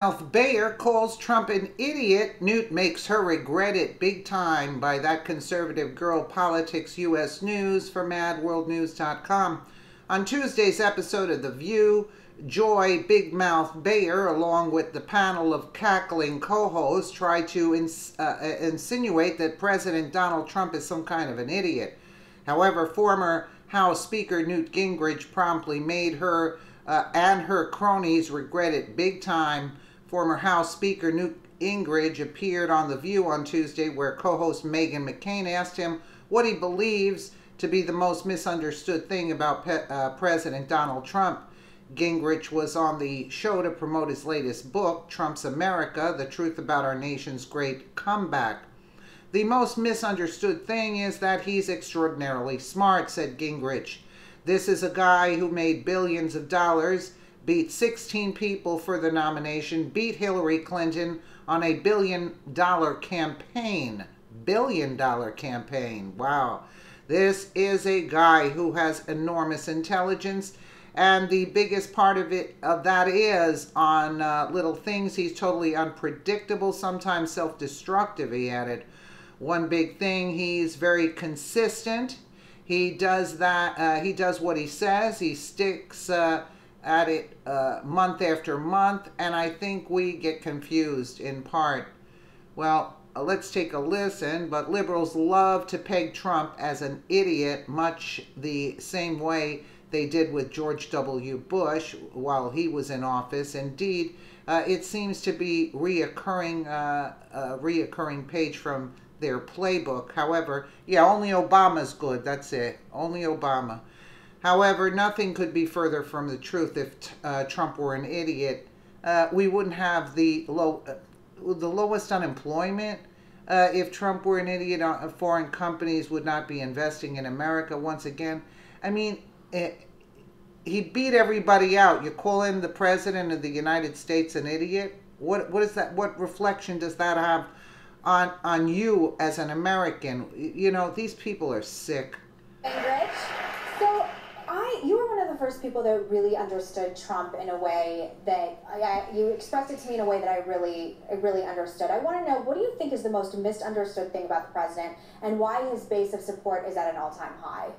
Behar calls Trump an idiot. Newt makes her regret it big time. By that conservative girl, Politics U.S. News for MadWorldNews.com. On Tuesday's episode of The View, Joy Big Mouth Behar, along with the panel of cackling co-hosts, try to insinuate that President Donald Trump is some kind of an idiot. However, former House Speaker Newt Gingrich promptly made her and her cronies regret it big time. Former House Speaker Newt Gingrich appeared on The View on Tuesday, where co-host Meghan McCain asked him what he believes to be the most misunderstood thing about President Donald Trump. Gingrich was on the show to promote his latest book, Trump's America: The Truth About Our Nation's Great Comeback. The most misunderstood thing is that he's extraordinarily smart, said Gingrich. This is a guy who made billions of dollars, beat 16 people for the nomination, beat Hillary Clinton on a billion-dollar campaign. Billion-dollar campaign. Wow. This is a guy who has enormous intelligence, and the biggest part of that is on little things. He's totally unpredictable, sometimes self-destructive, he added. One big thing, he's very consistent. He does that. He does what he says. He sticks at it month after month, and I think we get confused in part. Well, let's take a listen. But liberals love to peg Trump as an idiot, much the same way they did with George W. Bush while he was in office. Indeed, it seems to be reoccurring page from their playbook. However, yeah, only Obama's good. That's it. Only Obama. However, nothing could be further from the truth. If Trump were an idiot, we wouldn't have the lowest unemployment. If Trump were an idiot, foreign companies would not be investing in America once again. I mean, he beat everybody out. You call him the President of the United States an idiot? What is that? What reflection does that have on you as an American? You know, these people are sick. Rich, so you were one of the first people that really understood Trump in a way that you expressed it to me in a way that I really understood. I want to know, what do you think is the most misunderstood thing about the president, and why his base of support is at an all-time high?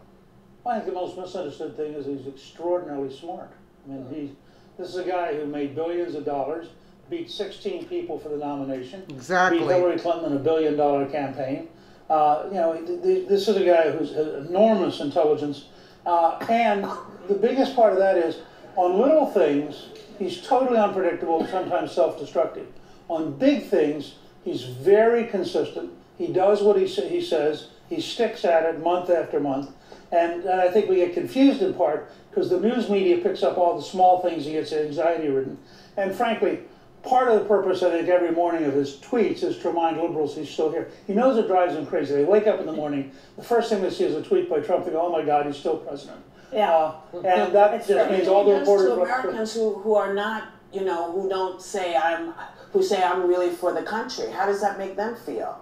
I think the most misunderstood thing is he's extraordinarily smart. I mean, this is a guy who made billions of dollars, beat 16 people for the nomination, exactly, beat Hillary Clinton in a billion-dollar campaign. You know, this is a guy who's enormous intelligence. And the biggest part of that is, on little things, he's totally unpredictable, sometimes self-destructive. On big things, he's very consistent. He does what he says. He sticks at it month after month. And I think we get confused in part because the news media picks up all the small things. He gets anxiety-ridden. And frankly, part of the purpose, I think, every morning of his tweets is to remind liberals he's still here. He knows it drives them crazy. They wake up in the morning, the first thing they see is a tweet by Trump. They go, oh my God, he's still president. Yeah. And that just means all the reporters... to Americans who are not, you know, who say I'm really for the country. How does that make them feel?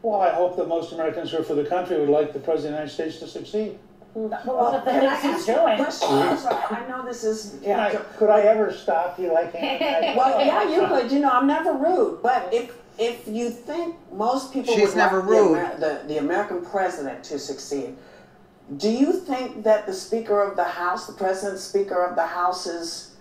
Well, I hope that most Americans who are for the country would like the President of the United States to succeed. Well, the things he's doing. I know this is... Yeah. Could I ever stop you like that? Well, yeah, you could. You know, I'm never rude. But if you think most people She's would never like the American president to succeed, do you think that the Speaker of the House, the President Speaker of the House's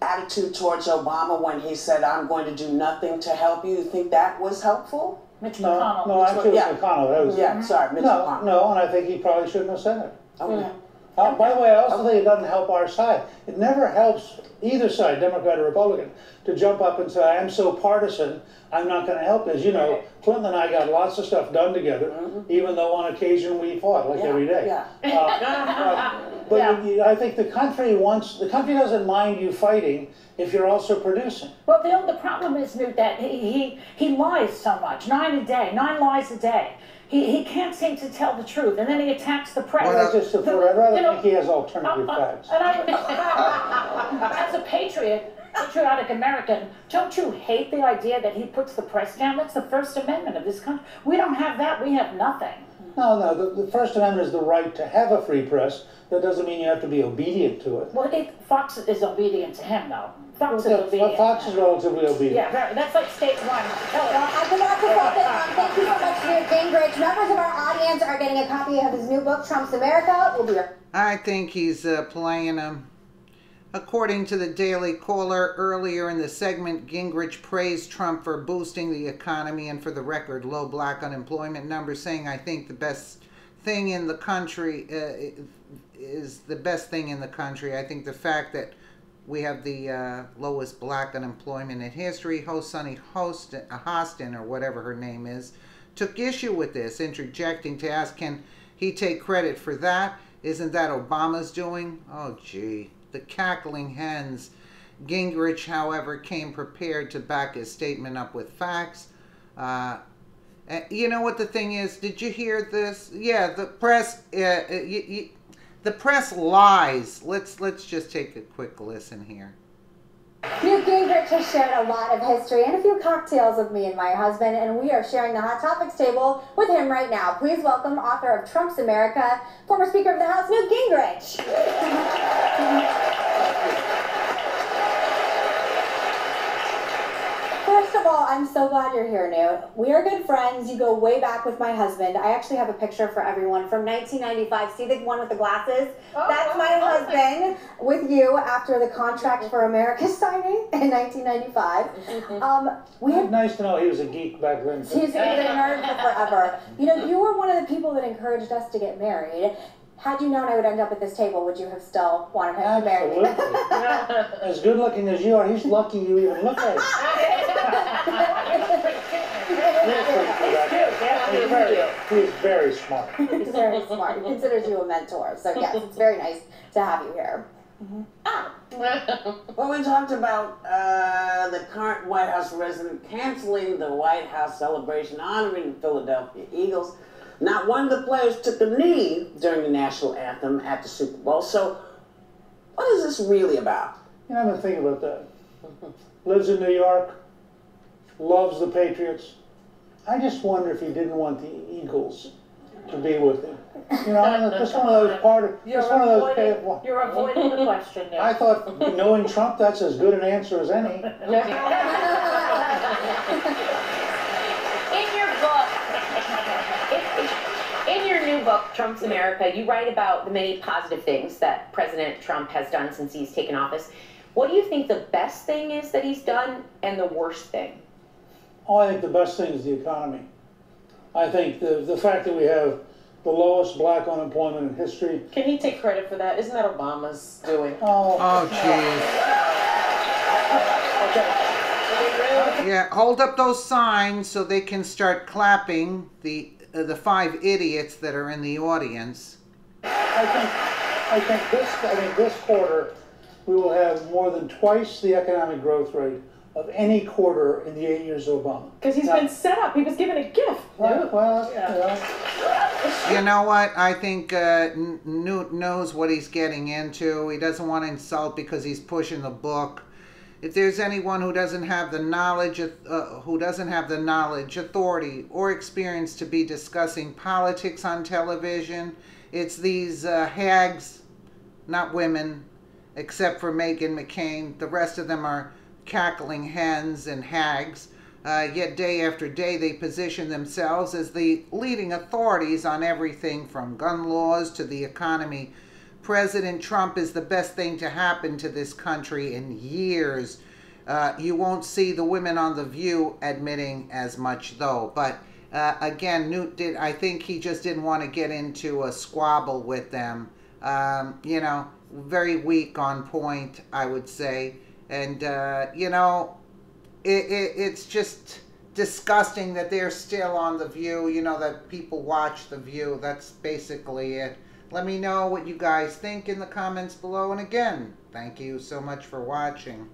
attitude towards Obama when he said, I'm going to do nothing to help you think that was helpful? Mitch McConnell. No, actually it was McConnell. That was, yeah, sorry, Mitch McConnell. No, and I think he probably shouldn't have said it. Okay. By the way, I also think it doesn't help our side. It never helps either side, Democrat or Republican, to jump up and say, I'm so partisan, I'm not going to help. As you know, Clinton and I got lots of stuff done together, even though on occasion we fought, like every day. But I think the country doesn't mind you fighting if you're also producing. Well, the problem is, Newt, that he lies so much, 9 lies a day. He can't seem to tell the truth, and then he attacks the press. Well, I'd rather think he has alternative facts. And as a patriotic American, don't you hate the idea that he puts the press down? That's the First Amendment of this country. We don't have that. We have nothing. No, the First Amendment is the right to have a free press. That doesn't mean you have to be obedient to it. Well, Fox is obedient to him, though. Fox is obedient. Fox is relatively obedient. Yeah, that's like state one. Well, I cannot default it. Thank you so much, Newt Gingrich. Members of our audience are getting a copy of his new book, Trump's America. We'll be right back. I think he's playing him. According to the Daily Caller, earlier in the segment, Gingrich praised Trump for boosting the economy and, for the record, low black unemployment numbers, saying, I think the best thing in the country is the best thing in the country. I think the fact that we have the lowest black unemployment in history. Host Sunny Hostin, or whatever her name is, took issue with this, interjecting to ask, can he take credit for that? Isn't that Obama's doing? Oh, gee. The cackling hens. Gingrich, however, came prepared to back his statement up with facts. You know what the thing is? Did you hear this? Yeah, the press... the press lies. Let's just take a quick listen here. Newt Gingrich has shared a lot of history and a few cocktails with me and my husband, and we are sharing the Hot Topics table with him right now. Please welcome author of Trump's America, former Speaker of the House, Newt Gingrich. First of all, I'm so glad you're here, Newt. We are good friends. You go way back with my husband. I actually have a picture for everyone from 1995. See the one with the glasses? That's my husband with you after the Contract for America signing in 1995. Nice to know he was a geek back then. He's been a nerd for forever. You know, you were one of the people that encouraged us to get married. Had you known I would end up at this table, would you have still wanted him to marry me? As good looking as you are, he's lucky you even look at him. He's very smart. He's very smart. He considers you a mentor. So yes, it's very nice to have you here. Well, we talked about the current White House resident canceling the White House celebration honoring the Philadelphia Eagles. Not one of the players took a knee during the national anthem at the Super Bowl. So what is this really about? You know, I've been thinking about that. Lives in New York, loves the Patriots. I just wonder if he didn't want the Eagles to be with him. You know, just one of those You're avoiding the question now. I thought, knowing Trump, that's as good an answer as any. In your new book, Trump's America, you write about the many positive things that President Trump has done since he's taken office. What do you think the best thing is that he's done and the worst thing? Oh, I think the best thing is the economy. I think the fact that we have the lowest black unemployment in history. Can he take credit for that? Isn't that Obama's doing? Oh, jeez. Yeah, hold up those signs so they can start clapping, the 5 idiots that are in the audience. I think this quarter we will have more than twice the economic growth rate of any quarter in the 8 years of Obama. Because he's been set up. He was given a gift. Right, well, you know what? I think Newt knows what he's getting into. He doesn't want to insult because he's pushing the book. If there's anyone who doesn't have the knowledge, authority, or experience to be discussing politics on television, it's these hags, not women, except for Meghan McCain. The rest of them are cackling hens and hags. Yet day after day they position themselves as the leading authorities on everything from gun laws to the economy. President Trump is the best thing to happen to this country in years. You won't see the women on The View admitting as much, though. But again, Newt I think he just didn't want to get into a squabble with them. You know, very weak on point, I would say. And, you know, it's just disgusting that they're still on The View, you know, that people watch The View. That's basically it. Let me know what you guys think in the comments below. And again, thank you so much for watching.